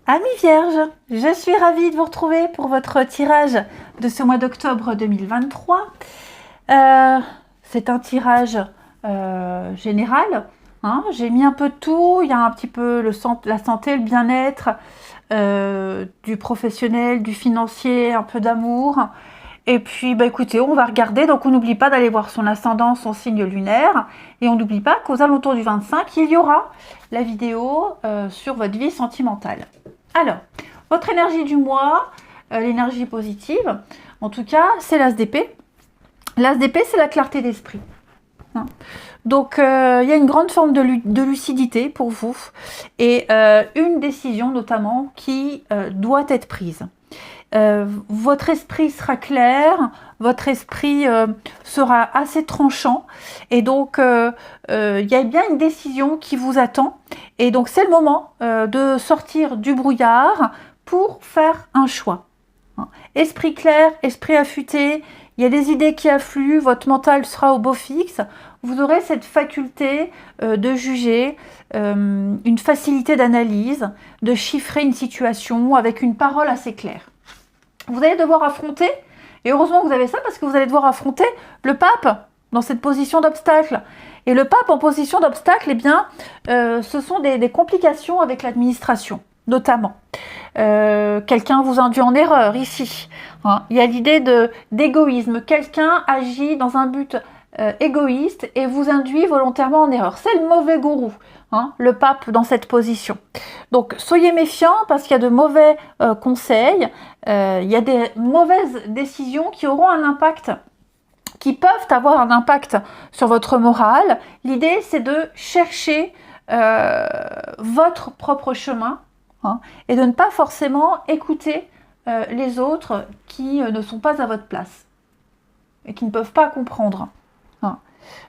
Amis vierges, je suis ravie de vous retrouver pour votre tirage de ce mois d'octobre 2023. C'est un tirage général. Hein. J'ai mis un peu de tout. Il y a un petit peu la santé, le bien-être, du professionnel, du financier, un peu d'amour. Et puis, écoutez, on va regarder. Donc, on n'oublie pas d'aller voir son ascendant, son signe lunaire. Et on n'oublie pas qu'aux alentours du 25, il y aura la vidéo sur votre vie sentimentale. Alors, votre énergie du mois, l'énergie positive, en tout cas, c'est l'as d'épée. L'as d'épée, c'est la clarté d'esprit. Hein. Donc, il y a une grande forme de lucidité pour vous et une décision notamment qui doit être prise. Votre esprit sera clair, votre esprit sera assez tranchant et donc il y a bien une décision qui vous attend et donc c'est le moment de sortir du brouillard pour faire un choix. Esprit clair, esprit affûté, il y a des idées qui affluent, votre mental sera au beau fixe, vous aurez cette faculté de juger, une facilité d'analyse, de chiffrer une situation avec une parole assez claire. Vous allez devoir affronter, et heureusement que vous avez ça, parce que vous allez devoir affronter le pape dans cette position d'obstacle. Et le pape en position d'obstacle, eh bien, ce sont des complications avec l'administration, notamment. Quelqu'un vous induit en erreur ici. Hein. Il y a l'idée d'égoïsme. Quelqu'un agit dans un but égoïste et vous induit volontairement en erreur. C'est le mauvais gourou. Hein, le pape dans cette position. Donc soyez méfiants parce qu'il y a de mauvais conseils, il y a des mauvaises décisions qui auront un impact, qui peuvent avoir un impact sur votre morale. L'idée c'est de chercher votre propre chemin hein, et de ne pas forcément écouter les autres qui ne sont pas à votre place et qui ne peuvent pas comprendre. Hein.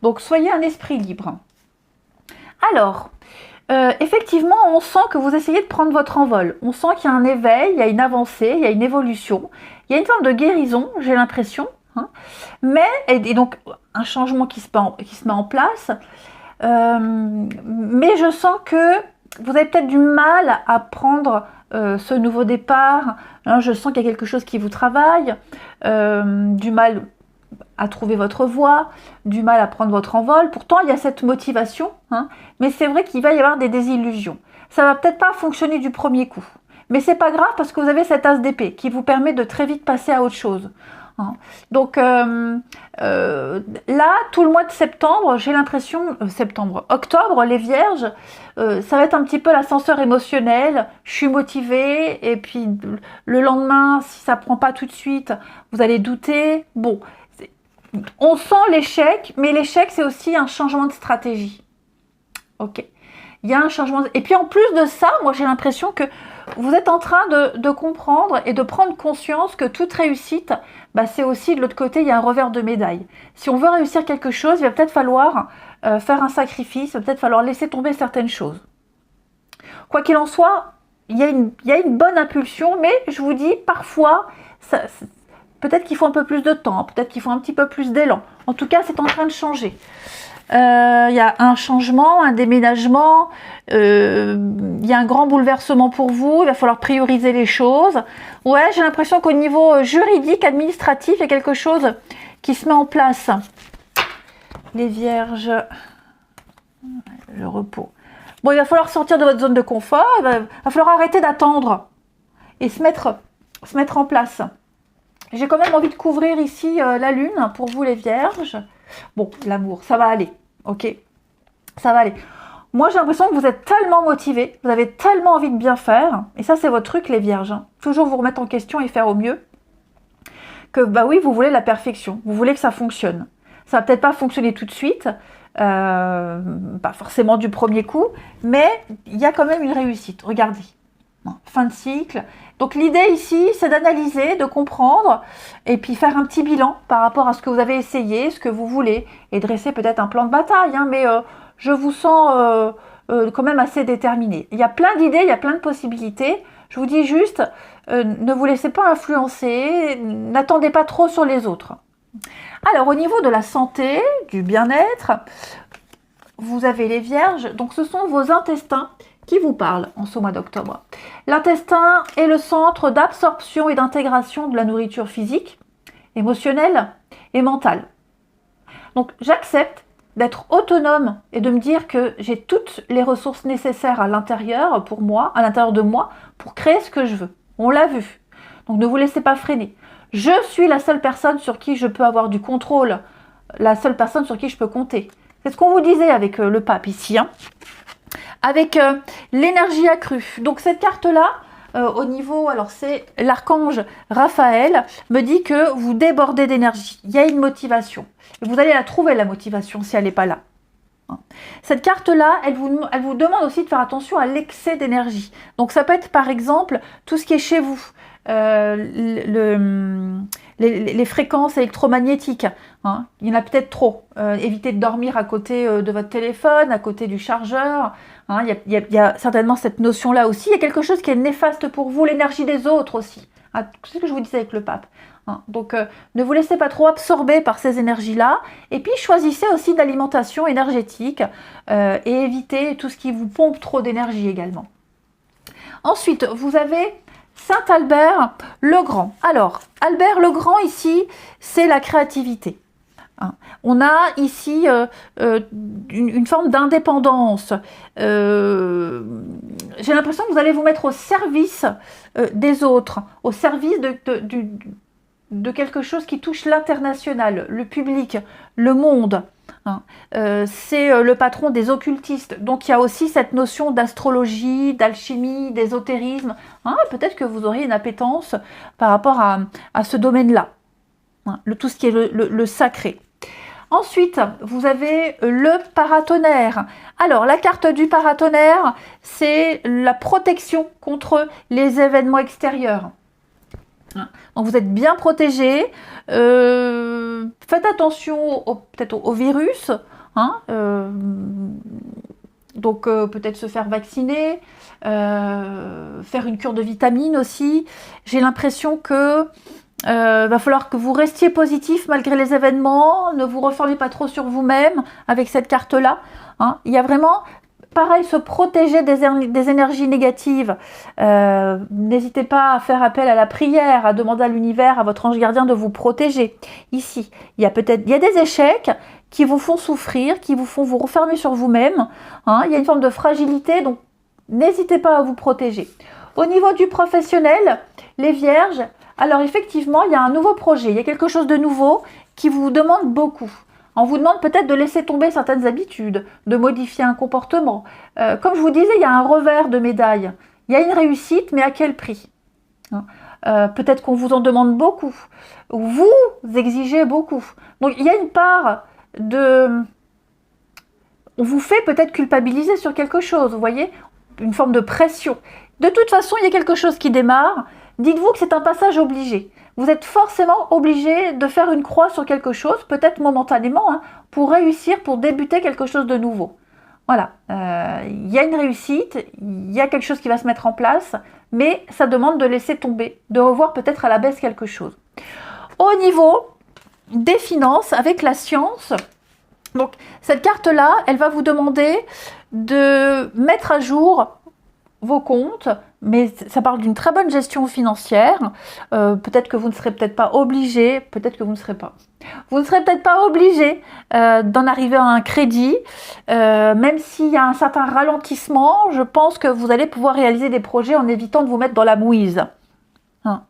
Donc soyez un esprit libre. Alors, effectivement, on sent que vous essayez de prendre votre envol. On sent qu'il y a un éveil, il y a une avancée, il y a une évolution. Il y a une forme de guérison, j'ai l'impression. Hein. Mais, et donc, un changement qui se met en place. Mais je sens que vous avez peut-être du mal à prendre ce nouveau départ. Hein, je sens qu'il y a quelque chose qui vous travaille. Du mal à trouver votre voie, du mal à prendre votre envol. Pourtant, il y a cette motivation, hein, mais c'est vrai qu'il va y avoir des désillusions. Ça va peut-être pas fonctionner du premier coup, mais c'est pas grave parce que vous avez cet as d'épée qui vous permet de très vite passer à autre chose. Hein. Donc là, tout le mois de septembre, j'ai l'impression, octobre, les vierges, ça va être un petit peu l'ascenseur émotionnel. Je suis motivée et puis le lendemain, si ça prend pas tout de suite, vous allez douter. Bon. On sent l'échec, mais l'échec, c'est aussi un changement de stratégie. Ok. Il y a un changement. Et puis en plus de ça, moi j'ai l'impression que vous êtes en train de comprendre et de prendre conscience que toute réussite, c'est aussi de l'autre côté, il y a un revers de médaille. Si on veut réussir quelque chose, il va peut-être falloir faire un sacrifice, il va peut-être falloir laisser tomber certaines choses. Quoi qu'il en soit, il y a une bonne impulsion, mais je vous dis, parfois, peut-être qu'il faut un peu plus de temps, peut-être qu'il faut un petit peu plus d'élan. En tout cas, c'est en train de changer. Il y a un changement, un déménagement, il y a un grand bouleversement pour vous, il va falloir prioriser les choses. Ouais, j'ai l'impression qu'au niveau juridique, administratif, il y a quelque chose qui se met en place. Les vierges, le repos. Bon, il va falloir sortir de votre zone de confort, il va falloir arrêter d'attendre et se mettre en place. J'ai quand même envie de couvrir ici la lune pour vous les vierges. Bon, l'amour, ça va aller, ok? Ça va aller. Moi, j'ai l'impression que vous êtes tellement motivés, vous avez tellement envie de bien faire, et ça, c'est votre truc, les vierges. Hein. Toujours vous remettre en question et faire au mieux, que oui, vous voulez la perfection, vous voulez que ça fonctionne. Ça va peut-être pas fonctionner tout de suite, pas forcément du premier coup, mais il y a quand même une réussite. Regardez. Fin de cycle. Donc l'idée ici, c'est d'analyser, de comprendre et puis faire un petit bilan par rapport à ce que vous avez essayé, ce que vous voulez et dresser peut-être un plan de bataille. Hein, mais je vous sens quand même assez déterminé. Il y a plein d'idées, il y a plein de possibilités. Je vous dis juste, ne vous laissez pas influencer, n'attendez pas trop sur les autres. Alors au niveau de la santé, du bien-être, vous avez les vierges, donc ce sont vos intestins qui vous parle en ce mois d'octobre. L'intestin est le centre d'absorption et d'intégration de la nourriture physique, émotionnelle et mentale. Donc j'accepte d'être autonome et de me dire que j'ai toutes les ressources nécessaires à l'intérieur pour moi, à l'intérieur de moi, pour créer ce que je veux. On l'a vu. Donc ne vous laissez pas freiner. Je suis la seule personne sur qui je peux avoir du contrôle, la seule personne sur qui je peux compter. C'est ce qu'on vous disait avec le pape ici, hein. Avec l'énergie accrue. Donc cette carte-là, au niveau, alors c'est l'archange Raphaël, me dit que vous débordez d'énergie. Il y a une motivation. Et vous allez la trouver, la motivation, si elle n'est pas là. Cette carte-là, elle vous demande aussi de faire attention à l'excès d'énergie. Donc ça peut être par exemple tout ce qui est chez vous. Les fréquences électromagnétiques, hein. Il y en a peut-être trop. Évitez de dormir à côté de votre téléphone, à côté du chargeur, hein. Il y a certainement cette notion-là aussi. Il y a quelque chose qui est néfaste pour vous, l'énergie des autres aussi, hein. C'est ce que je vous disais avec le pape, hein. Donc ne vous laissez pas trop absorber par ces énergies-là. Et puis choisissez aussi d'alimentation énergétique et évitez tout ce qui vous pompe trop d'énergie également. Ensuite, vous avez Saint Albert le Grand. Alors, Albert le Grand ici, c'est la créativité. Hein. On a ici une forme d'indépendance. J'ai l'impression que vous allez vous mettre au service des autres, au service de quelque chose qui touche l'international, le public, le monde. Hein. C'est le patron des occultistes, donc il y a aussi cette notion d'astrologie, d'alchimie, d'ésotérisme, hein. Peut-être que vous aurez une appétence par rapport à ce domaine-là, hein, tout ce qui est le sacré. Ensuite, vous avez le paratonnerre. Alors, la carte du paratonnerre, c'est la protection contre les événements extérieurs. Donc vous êtes bien protégé, faites attention peut-être au virus, hein, donc peut-être se faire vacciner, faire une cure de vitamines aussi. J'ai l'impression que va falloir que vous restiez positif malgré les événements, ne vous refermez pas trop sur vous-même avec cette carte-là, hein. Il y a vraiment... Pareil, se protéger des énergies négatives. N'hésitez pas à faire appel à la prière, à demander à l'univers, à votre ange gardien de vous protéger. Ici, il y a des échecs qui vous font souffrir, qui vous font vous refermer sur vous-même, hein. Il y a une forme de fragilité, donc n'hésitez pas à vous protéger. Au niveau du professionnel, les vierges, alors effectivement, il y a un nouveau projet, il y a quelque chose de nouveau qui vous demande beaucoup. On vous demande peut-être de laisser tomber certaines habitudes, de modifier un comportement. Comme je vous disais, il y a un revers de médaille. Il y a une réussite, mais à quel prix, hein. Peut-être qu'on vous en demande beaucoup, ou vous exigez beaucoup. Donc il y a une part de... On vous fait peut-être culpabiliser sur quelque chose, vous voyez, une forme de pression. De toute façon, il y a quelque chose qui démarre. Dites-vous que c'est un passage obligé. Vous êtes forcément obligé de faire une croix sur quelque chose, peut-être momentanément, hein, pour réussir, pour débuter quelque chose de nouveau. Voilà, il y a une réussite, il y a quelque chose qui va se mettre en place, mais ça demande de laisser tomber, de revoir peut-être à la baisse quelque chose. Au niveau des finances, avec la science, donc cette carte-là, elle va vous demander de mettre à jour vos comptes, mais ça parle d'une très bonne gestion financière. Peut-être que vous ne serez peut-être pas obligé, peut-être que vous ne serez pas. Vous ne serez peut-être pas obligé d'en arriver à un crédit, même s'il y a un certain ralentissement, je pense que vous allez pouvoir réaliser des projets en évitant de vous mettre dans la mouise. Hein.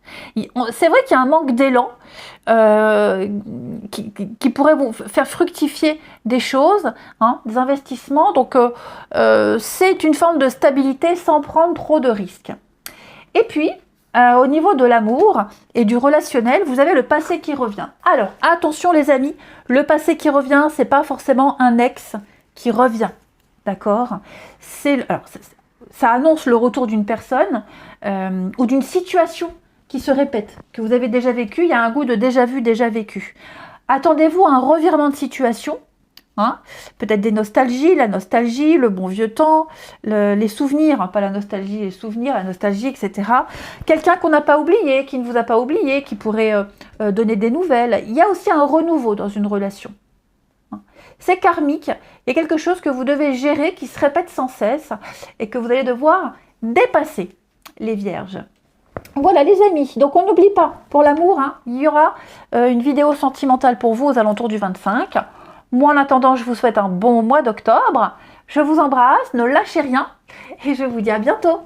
C'est vrai qu'il y a un manque d'élan qui pourrait vous faire fructifier des choses, hein, des investissements. Donc, c'est une forme de stabilité sans prendre trop de risques. Et puis, au niveau de l'amour et du relationnel, vous avez le passé qui revient. Alors, attention les amis, le passé qui revient, c'est pas forcément un ex qui revient, d'accord ? Ça annonce le retour d'une personne ou d'une situation qui se répète, que vous avez déjà vécu. Il y a un goût de déjà vu, déjà vécu. Attendez-vous à un revirement de situation, hein, peut-être des nostalgies, la nostalgie, le bon vieux temps, les souvenirs, hein, pas la nostalgie, les souvenirs, la nostalgie, etc. Quelqu'un qu'on n'a pas oublié, qui ne vous a pas oublié, qui pourrait donner des nouvelles. Il y a aussi un renouveau dans une relation. c'est karmique. Il y a quelque chose que vous devez gérer qui se répète sans cesse et que vous allez devoir dépasser, les vierges. Voilà les amis, donc on n'oublie pas, pour l'amour, hein, il y aura une vidéo sentimentale pour vous aux alentours du 25. Moi en attendant, je vous souhaite un bon mois d'octobre. Je vous embrasse, ne lâchez rien et je vous dis à bientôt.